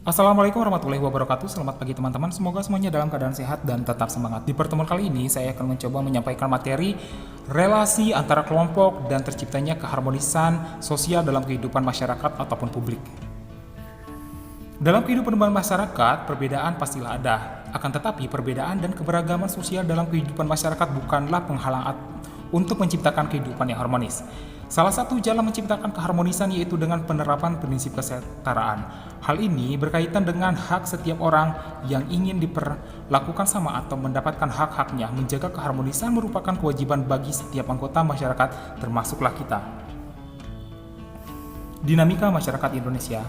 Assalamualaikum warahmatullahi wabarakatuh. Selamat pagi teman-teman. Semoga semuanya dalam keadaan sehat dan tetap semangat. Di pertemuan kali ini saya akan mencoba menyampaikan materi relasi antara kelompok dan terciptanya keharmonisan sosial dalam kehidupan masyarakat ataupun publik. Dalam kehidupan masyarakat, perbedaan pastilah ada. Akan tetapi, perbedaan dan keberagaman sosial dalam kehidupan masyarakat bukanlah penghalang untuk menciptakan kehidupan yang harmonis. Salah satu jalan menciptakan keharmonisan yaitu dengan penerapan prinsip kesetaraan. Hal ini berkaitan dengan hak setiap orang yang ingin diperlakukan sama atau mendapatkan hak-haknya. Menjaga keharmonisan merupakan kewajiban bagi setiap anggota masyarakat, termasuklah kita. Dinamika masyarakat Indonesia.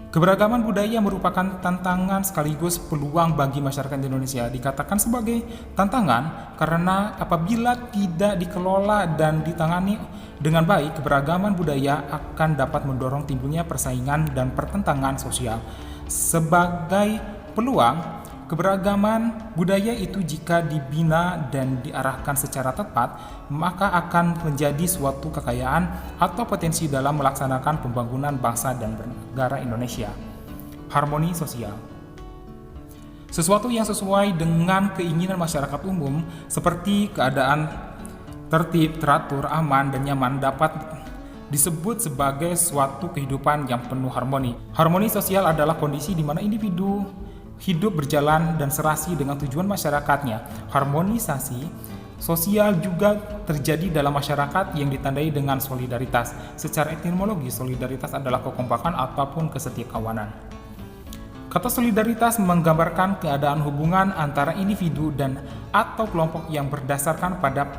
Keberagaman budaya merupakan tantangan sekaligus peluang bagi masyarakat Indonesia. Dikatakan sebagai tantangan karena apabila tidak dikelola dan ditangani dengan baik, keberagaman budaya akan dapat mendorong timbulnya persaingan dan pertentangan sosial. Sebagai peluang, keberagaman budaya itu jika dibina dan diarahkan secara tepat, maka akan menjadi suatu kekayaan atau potensi dalam melaksanakan pembangunan bangsa dan negara Indonesia. Harmoni sosial. Sesuatu yang sesuai dengan keinginan masyarakat umum seperti keadaan tertib, teratur, aman, dan nyaman dapat disebut sebagai suatu kehidupan yang penuh harmoni. Harmoni sosial adalah kondisi di mana individu hidup berjalan dan serasi dengan tujuan masyarakatnya. Harmonisasi sosial juga terjadi dalam masyarakat yang ditandai dengan solidaritas. Secara etimologi, solidaritas adalah kekompakan ataupun kesetiakawanan. Kata solidaritas menggambarkan keadaan hubungan antara individu dan atau kelompok yang berdasarkan pada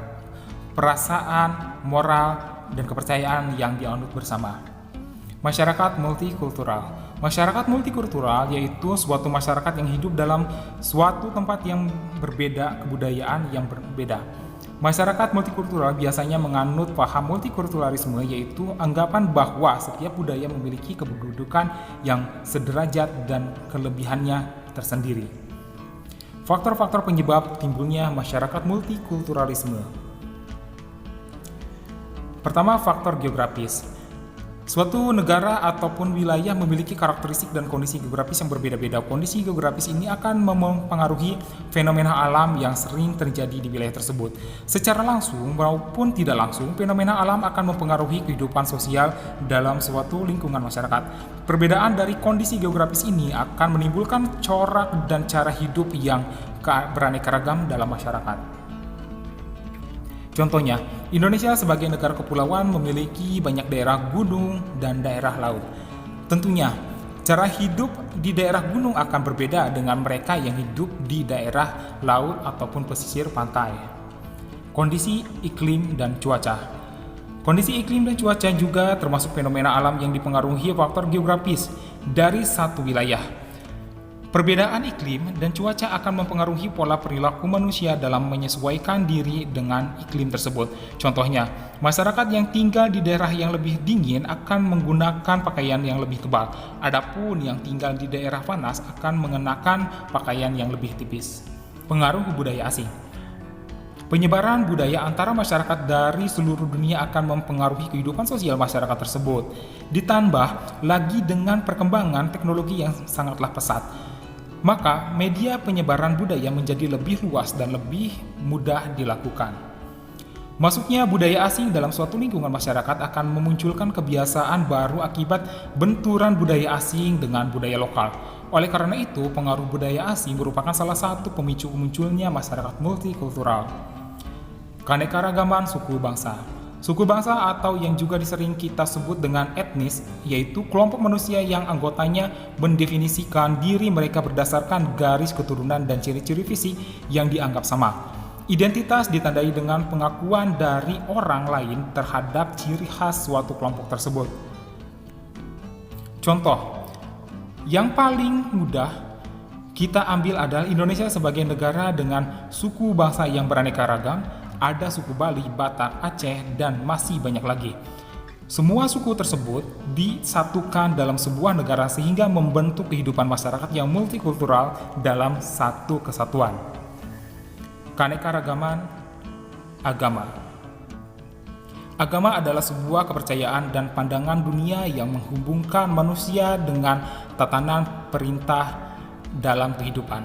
perasaan, moral, dan kepercayaan yang dianut bersama. Masyarakat multikultural. Masyarakat multikultural yaitu suatu masyarakat yang hidup dalam suatu tempat yang berbeda, kebudayaan yang berbeda. Masyarakat multikultural biasanya menganut paham multikulturalisme, yaitu anggapan bahwa setiap budaya memiliki kedudukan yang sederajat dan kelebihannya tersendiri. Faktor-faktor penyebab timbulnya masyarakat multikulturalisme. Pertama, faktor geografis. Suatu negara ataupun wilayah memiliki karakteristik dan kondisi geografis yang berbeda-beda. Kondisi geografis ini akan mempengaruhi fenomena alam yang sering terjadi di wilayah tersebut. Secara langsung maupun tidak langsung, fenomena alam akan mempengaruhi kehidupan sosial dalam suatu lingkungan masyarakat. Perbedaan dari kondisi geografis ini akan menimbulkan corak dan cara hidup yang beraneka ragam dalam masyarakat. Contohnya, Indonesia sebagai negara kepulauan memiliki banyak daerah gunung dan daerah laut. Tentunya, cara hidup di daerah gunung akan berbeda dengan mereka yang hidup di daerah laut ataupun pesisir pantai. Kondisi iklim dan cuaca. Kondisi iklim dan cuaca juga termasuk fenomena alam yang dipengaruhi faktor geografis dari satu wilayah. Perbedaan iklim dan cuaca akan mempengaruhi pola perilaku manusia dalam menyesuaikan diri dengan iklim tersebut. Contohnya, masyarakat yang tinggal di daerah yang lebih dingin akan menggunakan pakaian yang lebih tebal. Adapun yang tinggal di daerah panas akan mengenakan pakaian yang lebih tipis. Pengaruh budaya asing. Penyebaran budaya antara masyarakat dari seluruh dunia akan mempengaruhi kehidupan sosial masyarakat tersebut. Ditambah lagi dengan perkembangan teknologi yang sangatlah pesat, maka media penyebaran budaya menjadi lebih luas dan lebih mudah dilakukan. Masuknya budaya asing dalam suatu lingkungan masyarakat akan memunculkan kebiasaan baru akibat benturan budaya asing dengan budaya lokal. Oleh karena itu, pengaruh budaya asing merupakan salah satu pemicu munculnya masyarakat multikultural. Keanekaragaman suku bangsa. Suku bangsa atau yang juga sering kita sebut dengan etnis, yaitu kelompok manusia yang anggotanya mendefinisikan diri mereka berdasarkan garis keturunan dan ciri-ciri fisik yang dianggap sama. Identitas ditandai dengan pengakuan dari orang lain terhadap ciri khas suatu kelompok tersebut. Contoh, yang paling mudah kita ambil adalah Indonesia sebagai negara dengan suku bangsa yang beraneka ragam. Ada suku Bali, Batak, Aceh, dan masih banyak lagi. Semua suku tersebut disatukan dalam sebuah negara sehingga membentuk kehidupan masyarakat yang multikultural dalam satu kesatuan. Keanekaragaman agama. Agama adalah sebuah kepercayaan dan pandangan dunia yang menghubungkan manusia dengan tatanan perintah dalam kehidupan.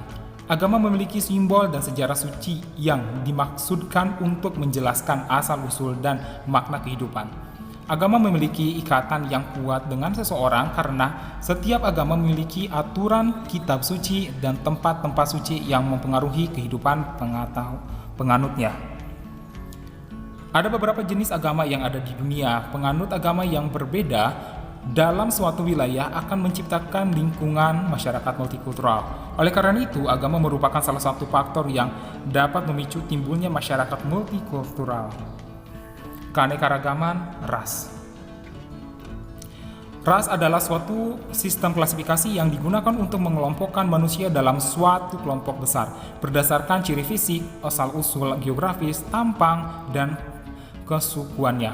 Agama memiliki simbol dan sejarah suci yang dimaksudkan untuk menjelaskan asal-usul dan makna kehidupan. Agama memiliki ikatan yang kuat dengan seseorang karena setiap agama memiliki aturan, kitab suci, dan tempat-tempat suci yang mempengaruhi kehidupan penganutnya. Ada beberapa jenis agama yang ada di dunia. Penganut agama yang berbeda dalam suatu wilayah akan menciptakan lingkungan masyarakat multikultural. Oleh karena itu, agama merupakan salah satu faktor yang dapat memicu timbulnya masyarakat multikultural. Keanekaragaman ras. Ras adalah suatu sistem klasifikasi yang digunakan untuk mengelompokkan manusia dalam suatu kelompok besar berdasarkan ciri fisik, asal-usul geografis, tampang, dan kesukuannya.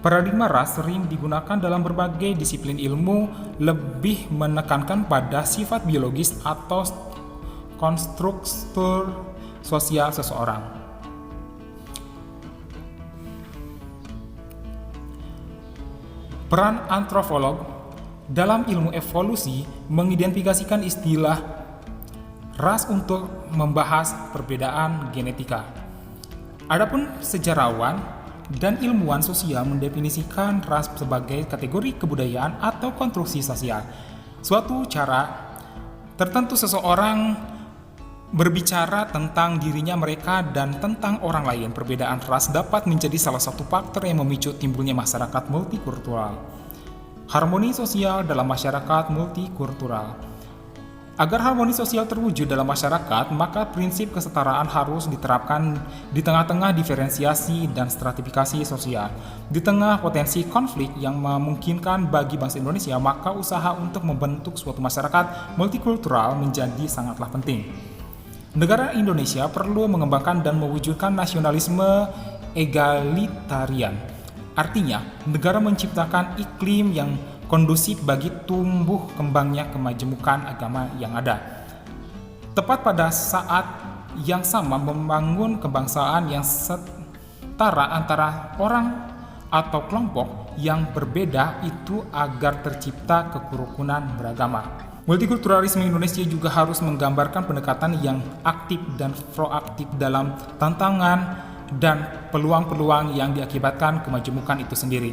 Paradigma ras sering digunakan dalam berbagai disiplin ilmu, lebih menekankan pada sifat biologis atau konstruktur sosial seseorang. Peran antropolog dalam ilmu evolusi mengidentifikasikan istilah ras untuk membahas perbedaan genetika. Adapun sejarawan dan ilmuwan sosial mendefinisikan ras sebagai kategori kebudayaan atau konstruksi sosial. Suatu cara tertentu seseorang berbicara tentang dirinya mereka dan tentang orang lain. Perbedaan ras dapat menjadi salah satu faktor yang memicu timbulnya masyarakat multikultural. Harmoni sosial dalam masyarakat multikultural. Agar harmoni sosial terwujud dalam masyarakat, maka prinsip kesetaraan harus diterapkan di tengah-tengah diferensiasi dan stratifikasi sosial. Di tengah potensi konflik yang memungkinkan bagi bangsa Indonesia, maka usaha untuk membentuk suatu masyarakat multikultural menjadi sangatlah penting. Negara Indonesia perlu mengembangkan dan mewujudkan nasionalisme egalitarian. Artinya, negara menciptakan iklim yang kondusif bagi tumbuh kembangnya kemajemukan agama yang ada. Tepat pada saat yang sama membangun kebangsaan yang setara antara orang atau kelompok yang berbeda itu agar tercipta kerukunan beragama. Multikulturalisme Indonesia juga harus menggambarkan pendekatan yang aktif dan proaktif dalam tantangan dan peluang-peluang yang diakibatkan kemajemukan itu sendiri.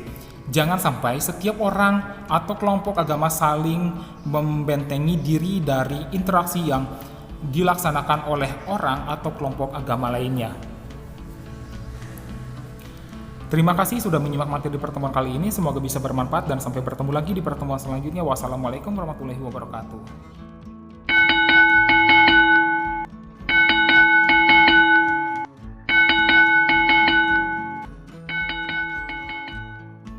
Jangan sampai setiap orang atau kelompok agama saling membentengi diri dari interaksi yang dilaksanakan oleh orang atau kelompok agama lainnya. Terima kasih sudah menyimak materi pertemuan kali ini. Semoga bisa bermanfaat dan sampai bertemu lagi di pertemuan selanjutnya. Wassalamualaikum warahmatullahi wabarakatuh.